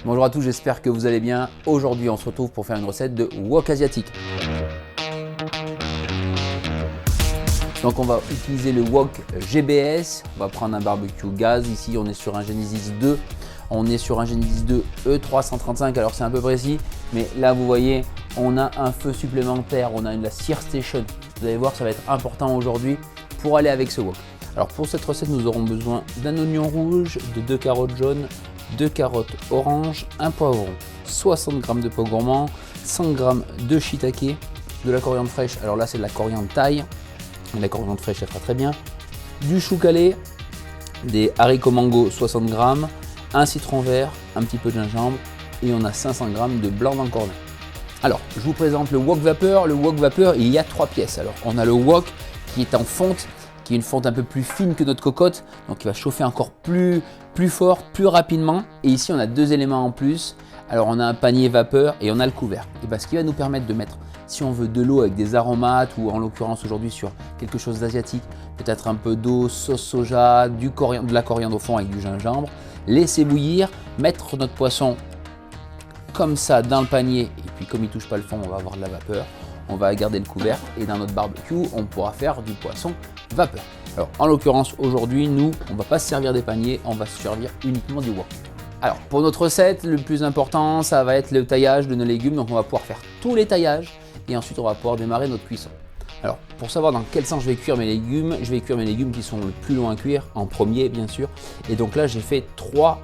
Bonjour à tous, j'espère que vous allez bien. Aujourd'hui, on se retrouve pour faire une recette de wok asiatique. Donc on va utiliser le wok GBS, on va prendre un barbecue gaz. Ici, on est sur un Genesis 2. On est sur un Genesis 2 E335, alors c'est un peu précis, mais là vous voyez, on a un feu supplémentaire, on a la sear station. Vous allez voir, ça va être important aujourd'hui pour aller avec ce wok. Alors pour cette recette, nous aurons besoin d'un oignon rouge, de 2 carottes jaunes, 2 carottes oranges, un poivron, 60 g de pois gourmand, 100 g de shiitake, de la coriandre fraîche, alors là c'est de la coriandre thaï, la coriandre fraîche ça fera très bien, du chou calé, des haricots mango 60 g, un citron vert, un petit peu de gingembre et on a 500 g de blanc d'encornet. Alors je vous présente le wok vapeur. Le wok vapeur, il y a 3 pièces. Alors on a le wok qui est en fonte, qui est une fonte un peu plus fine que notre cocotte, donc il va chauffer encore plus fort, plus rapidement. Et ici on a 2 éléments en plus. Alors on a un panier vapeur et on a le couvercle. Et bien ce qui va nous permettre de mettre, si on veut, de l'eau avec des aromates ou en l'occurrence aujourd'hui sur quelque chose d'asiatique, peut-être un peu d'eau, sauce soja, de la coriandre au fond avec du gingembre, laisser bouillir, mettre notre poisson comme ça dans le panier et puis comme il ne touche pas le fond, on va avoir de la vapeur. On va garder le couvercle et dans notre barbecue, on pourra faire du poisson vapeur. Alors en l'occurrence aujourd'hui, nous, on ne va pas se servir des paniers, on va se servir uniquement du wok. Alors pour notre recette, le plus important, ça va être le taillage de nos légumes. Donc on va pouvoir faire tous les taillages et ensuite on va pouvoir démarrer notre cuisson. Alors pour savoir dans quel sens je vais cuire mes légumes, je vais cuire mes légumes qui sont le plus longs à cuire, en premier bien sûr. Et donc là j'ai fait 3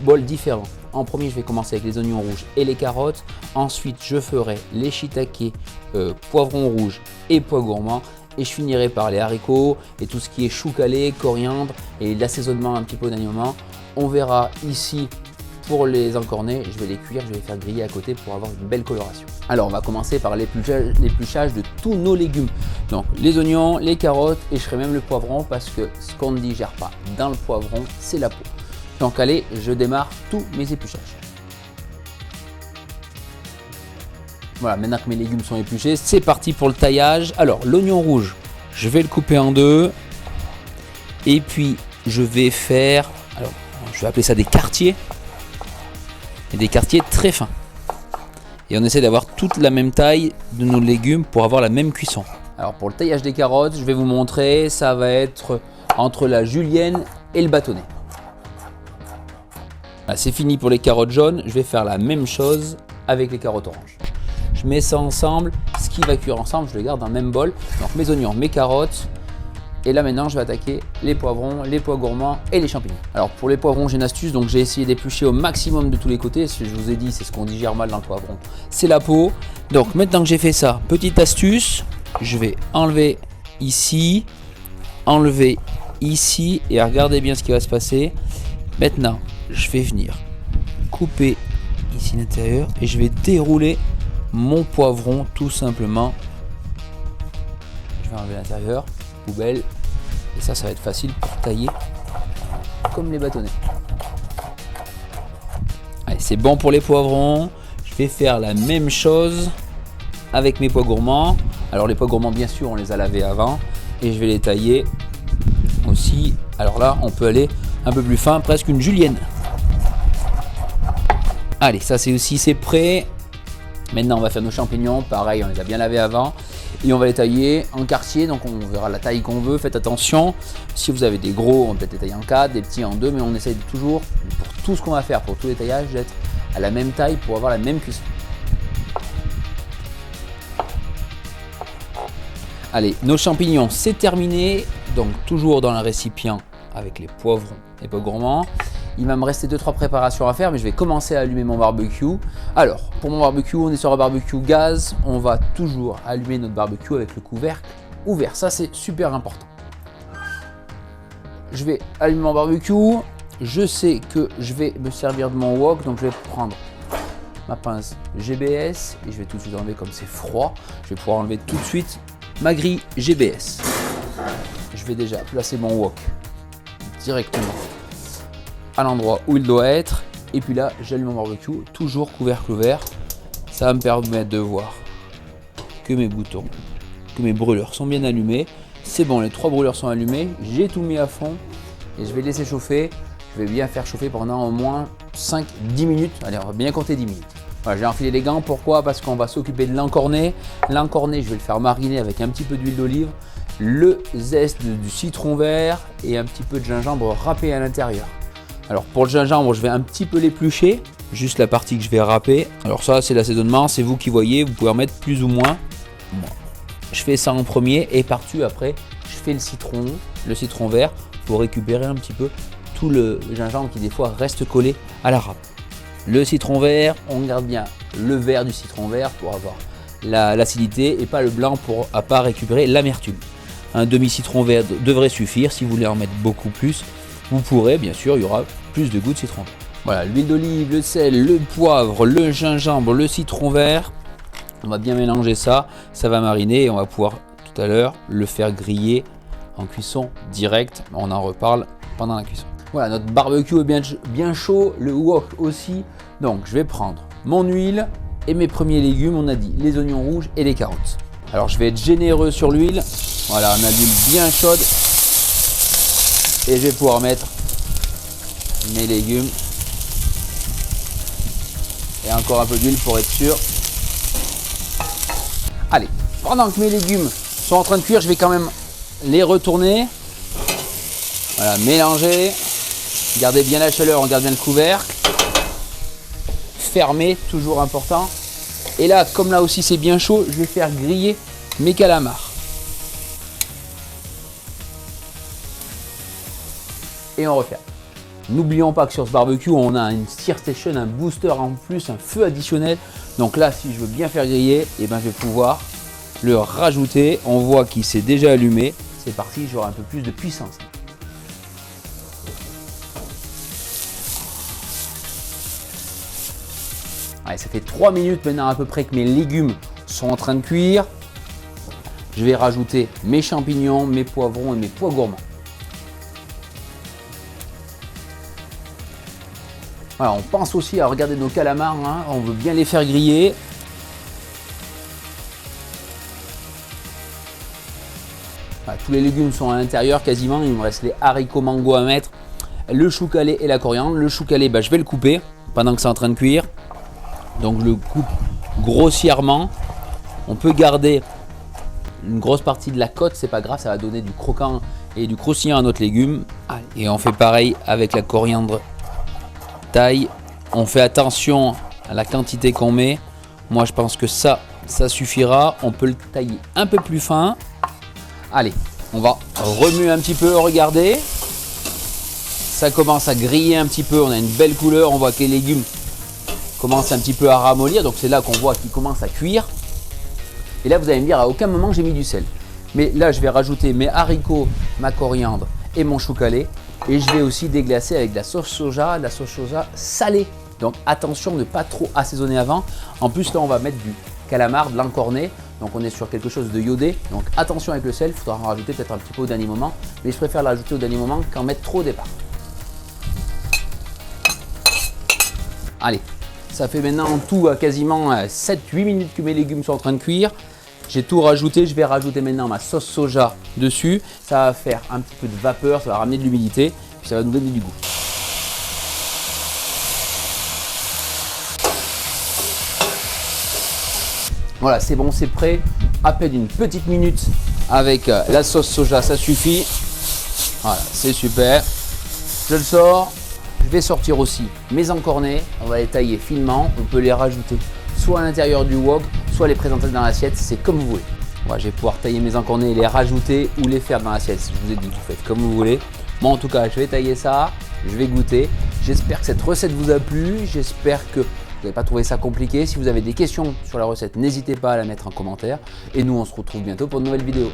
bols différents. En premier je vais commencer avec les oignons rouges et les carottes. Ensuite je ferai les shiitake, poivrons rouges et pois gourmands. Et je finirai par les haricots et tout ce qui est chou calé, coriandre et l'assaisonnement un petit peu d'oignon. On verra ici pour les encornets, je vais les cuire, je vais les faire griller à côté pour avoir une belle coloration. Alors on va commencer par l'épluchage de tous nos légumes. Donc les oignons, les carottes et je ferai même le poivron parce que ce qu'on ne digère pas dans le poivron, c'est la peau. Donc allez, je démarre tous mes épluchages. Voilà, maintenant que mes légumes sont épluchés, c'est parti pour le taillage. Alors l'oignon rouge, je vais le couper en 2 et puis je vais faire, alors je vais appeler ça des quartiers. Et des quartiers très fins. Et on essaie d'avoir toute la même taille de nos légumes pour avoir la même cuisson. Alors pour le taillage des carottes, je vais vous montrer, ça va être entre la julienne et le bâtonnet. C'est fini pour les carottes jaunes, je vais faire la même chose avec les carottes oranges. Je mets ça ensemble, ce qui va cuire ensemble, je le garde dans le même bol. Donc mes oignons, mes carottes. Et là maintenant je vais attaquer les poivrons, les pois gourmands et les champignons. Alors pour les poivrons j'ai une astuce, donc j'ai essayé d'éplucher au maximum de tous les côtés. Ce que je vous ai dit, c'est ce qu'on digère mal dans le poivron, c'est la peau. Donc maintenant que j'ai fait ça, petite astuce, je vais enlever ici et regardez bien ce qui va se passer. Maintenant je vais venir couper ici l'intérieur et je vais dérouler mon poivron tout simplement. Je vais enlever l'intérieur. Poubelle, et ça va être facile pour tailler comme les bâtonnets. Allez, c'est bon pour les poivrons. Je vais faire la même chose avec mes pois gourmands. Alors les pois gourmands bien sûr on les a lavés avant et je vais les tailler aussi. Alors là on peut aller un peu plus fin, presque une julienne. Allez, ça c'est prêt. Maintenant on va faire nos champignons, pareil on les a bien lavés avant. Et on va les tailler en quartier, donc on verra la taille qu'on veut. Faites attention, si vous avez des gros, on peut peut-être les tailler en 4, des petits en 2, mais on essaye toujours, pour tout ce qu'on va faire, pour tous les taillages, d'être à la même taille pour avoir la même cuisson. Allez, nos champignons, c'est terminé. Donc toujours dans le récipient avec les poivrons et pois gourmands. Il va me rester 2-3 préparations à faire, mais je vais commencer à allumer mon barbecue. Alors, pour mon barbecue, on est sur un barbecue gaz. On va toujours allumer notre barbecue avec le couvercle ouvert. Ça, c'est super important. Je vais allumer mon barbecue. Je sais que je vais me servir de mon wok, donc je vais prendre ma pince GBS et je vais tout de suite enlever comme c'est froid. Je vais pouvoir enlever tout de suite ma grille GBS. Je vais déjà placer mon wok directement à l'endroit où il doit être et puis là j'allume mon barbecue, toujours couvercle ouvert. Ça va me permettre de voir que mes boutons, que mes brûleurs sont bien allumés. C'est bon, les 3 brûleurs sont allumés, j'ai tout mis à fond et je vais laisser chauffer. Je je vais bien faire chauffer pendant au moins 5-10 minutes. Allez, on va bien compter 10 minutes. Voilà, j'ai enfilé les gants. Pourquoi? Parce qu'on va s'occuper de l'encornet. L'encornet, je vais le faire mariner avec un petit peu d'huile d'olive, le zeste du citron vert et un petit peu de gingembre râpé à l'intérieur. Alors pour le gingembre, je vais un petit peu l'éplucher, juste la partie que je vais râper. Alors ça, c'est l'assaisonnement, c'est vous qui voyez, vous pouvez en mettre plus ou moins. Bon. Je fais ça en premier et par-dessus après, je fais le citron vert pour récupérer un petit peu tout le gingembre qui des fois reste collé à la râpe. Le citron vert, on garde bien le vert du citron vert pour avoir l'acidité et pas le blanc pour à pas récupérer l'amertume. Un demi-citron vert devrait suffire. Si vous voulez en mettre beaucoup plus, vous pourrez, bien sûr, il y aura plus de goût de citron. Voilà, l'huile d'olive, le sel, le poivre, le gingembre, le citron vert. On va bien mélanger ça, ça va mariner et on va pouvoir tout à l'heure le faire griller en cuisson directe. On en reparle pendant la cuisson. Voilà, notre barbecue est bien chaud, le wok aussi. Donc je vais prendre mon huile et mes premiers légumes, on a dit les oignons rouges et les carottes. Alors je vais être généreux sur l'huile. Voilà, on a l'huile bien chaude et je vais pouvoir mettre mes légumes et encore un peu d'huile pour être sûr. Allez, pendant que mes légumes sont en train de cuire, je vais quand même les retourner. Voilà, mélanger. Gardez bien la chaleur, on garde bien le couvercle. Fermez, toujours important. Et là, comme là aussi c'est bien chaud, je vais faire griller mes calamars. Et on referme. N'oublions pas que sur ce barbecue, on a une sear station, un booster en plus, un feu additionnel. Donc là, si je veux bien faire griller, je vais pouvoir le rajouter. On voit qu'il s'est déjà allumé. C'est parti, j'aurai un peu plus de puissance. Allez, ça fait 3 minutes maintenant à peu près que mes légumes sont en train de cuire. Je vais rajouter mes champignons, mes poivrons et mes pois gourmands. Voilà, on pense aussi à regarder nos calamars, hein. On veut bien les faire griller. Voilà, tous les légumes sont à l'intérieur quasiment, il me reste les haricots mango à mettre, le chou calé et la coriandre. Le chou calé, je vais le couper pendant que c'est en train de cuire. Donc je le coupe grossièrement. On peut garder une grosse partie de la côte, c'est pas grave, ça va donner du croquant et du croustillant à notre légume. Et on fait pareil avec la coriandre. Taille, on fait attention à la quantité qu'on met. Moi je pense que ça suffira. On peut le tailler un peu plus fin. Allez, on va remuer un petit peu, regardez. Ça commence à griller un petit peu, on a une belle couleur, on voit que les légumes commencent un petit peu à ramollir, donc c'est là qu'on voit qu'ils commencent à cuire. Et là vous allez me dire à aucun moment j'ai mis du sel. Mais là je vais rajouter mes haricots, ma coriandre et mon chou calé. Et je vais aussi déglacer avec de la sauce soja salée. Donc attention de ne pas trop assaisonner avant. En plus là on va mettre du calamar, de l'encornet. Donc on est sur quelque chose de iodé. Donc attention avec le sel, il faudra en rajouter peut-être un petit peu au dernier moment. Mais je préfère le rajouter au dernier moment qu'en mettre trop au départ. Allez, ça fait maintenant en tout quasiment 7-8 minutes que mes légumes sont en train de cuire. J'ai tout rajouté, je vais rajouter maintenant ma sauce soja dessus. Ça va faire un petit peu de vapeur, ça va ramener de l'humidité, puis ça va nous donner du goût. Voilà, c'est bon, c'est prêt. À peine une petite minute avec la sauce soja, ça suffit. Voilà, c'est super. Je le sors. Je vais sortir aussi mes encornets. On va les tailler finement. On peut les rajouter soit à l'intérieur du wok, soit les présenter dans l'assiette, c'est comme vous voulez. Voilà, je vais pouvoir tailler mes encornets et les rajouter ou les faire dans l'assiette. Si je vous ai dit, vous faites comme vous voulez. Moi en tout cas, je vais tailler ça, je vais goûter. J'espère que cette recette vous a plu. J'espère que vous n'avez pas trouvé ça compliqué. Si vous avez des questions sur la recette, n'hésitez pas à la mettre en commentaire. Et nous, on se retrouve bientôt pour une nouvelle vidéo.